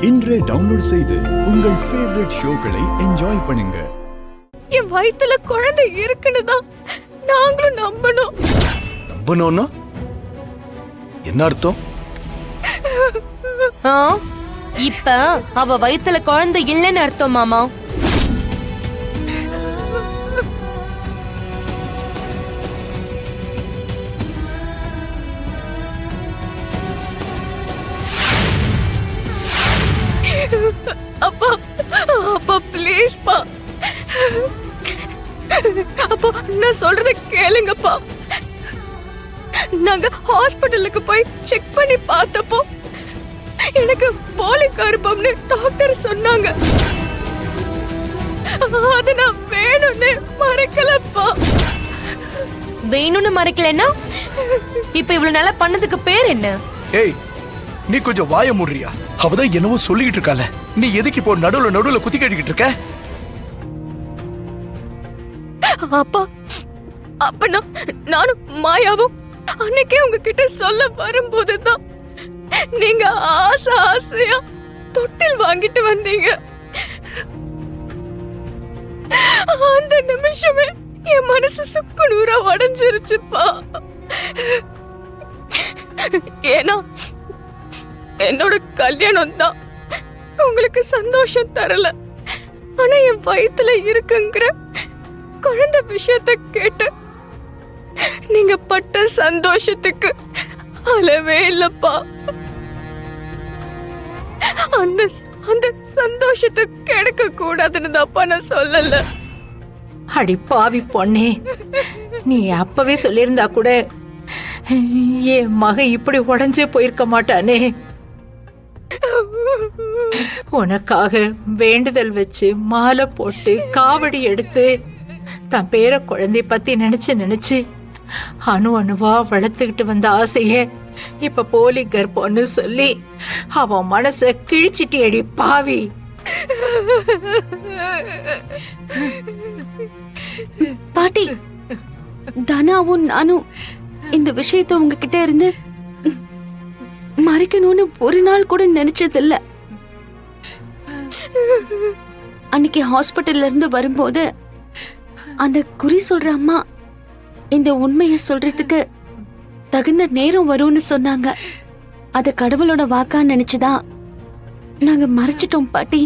இன்றே டவுன்லோட் செய்து உங்கள் ஃபேவரட் ஷோக்களை என்ஜாய் பண்ணுங்க. என் வயித்துல குழந்தை இருக்குன்னு தான் நாங்களும் நம்பணும். நம்பணும்னா என்ன அர்த்தம்? இப்ப அவ வயித்துல குழந்தை இல்லைன்னு அர்த்தம் மாமா. அப்பா அப்பா ப்ளீஸ் பா, அப்பா நான் சொல்றத கேளுங்கப்பா. நாங்க ஹாஸ்பிடலுக்கு போய் செக் பண்ணி பார்த்தப்போ எனக்கு போலி கர்ப்பம்னு டாக்டர் சொன்னாங்க. அத நான் வேணும்னு மறைக்கலப்பா. வேணும்னு மறைக்கலன்னா இப்ப இவ்வளவு நல்லா பண்ணதுக்கு பேர் என்ன? ஏய், நீ கொஞ்சம் வாய மூடுறியா? அவதான் என்னவோ சொல்லிக்கிட்டு இருக்கால, நீ எதுக்கு இப்போ நடுவுல குத்தி கேட்டுக்கிட்டு இருக்க? அப்பா அப்ப நானும் மாயாவும் அன்னைக்கே உங்ககிட்ட சொல்ல வரும்போதுதான் நீங்க ஆசையா தொட்டில் வாங்கிட்டு வந்தீங்க. அந்த நிமிஷமே என் மனசு சுக்கு நூறா உடைஞ்சிருச்சுப்பா. ஏன்னா என்னோட கல்யாணம் தான் உங்களுக்கு சந்தோஷம் தரல, ஆனா என் வயித்துல இருக்குங்கிற குழந்தை விஷயத்தை கேட்டு நீங்க பட்ட சந்தோஷத்துக்கு அளவே இல்லப்பா. அந்த அந்த சந்தோஷத்தை கெடுக்க கூடாதுன்னு தான்ப்பா நான் சொல்லல. அடி பாவி பொண்ணே, நீ அப்பவே சொல்லியிருந்தா கூட என் மக இப்படி உடைஞ்சே போயிருக்க மாட்டானே. உனக்காக வேண்டுதல் வச்சு மாலை போட்டு காவடி எடுத்து தன் பேர குழந்தை பத்தி நினைச்சு அணுவா வளர்த்துக்கிட்டு வந்த ஆசைய இப்ப போலி கர்ப்பம்னு சொல்லி அவன் மனச கிழிச்சிட்டி அடி பாவி. பாட்டி, தனாவும் நானும் இந்த விஷயத்தை உங்ககிட்ட இருந்து மறைக்கணும்னு ஒரு நாள் கூட நினைச்சதில்ல. அன்னைக்கு ஹாஸ்பிட்டல்ல இருந்து வரும்போது அந்த குறி சொல்ற அம்மா இந்த உண்மைய சொல்றதுக்கு தகுந்த நேரம் வரும்னு சொன்னாங்க. அத கடவுளோட வாக்கான்னு நினைச்சுதான் நாங்க மறைச்சிட்டோம் பாட்டி.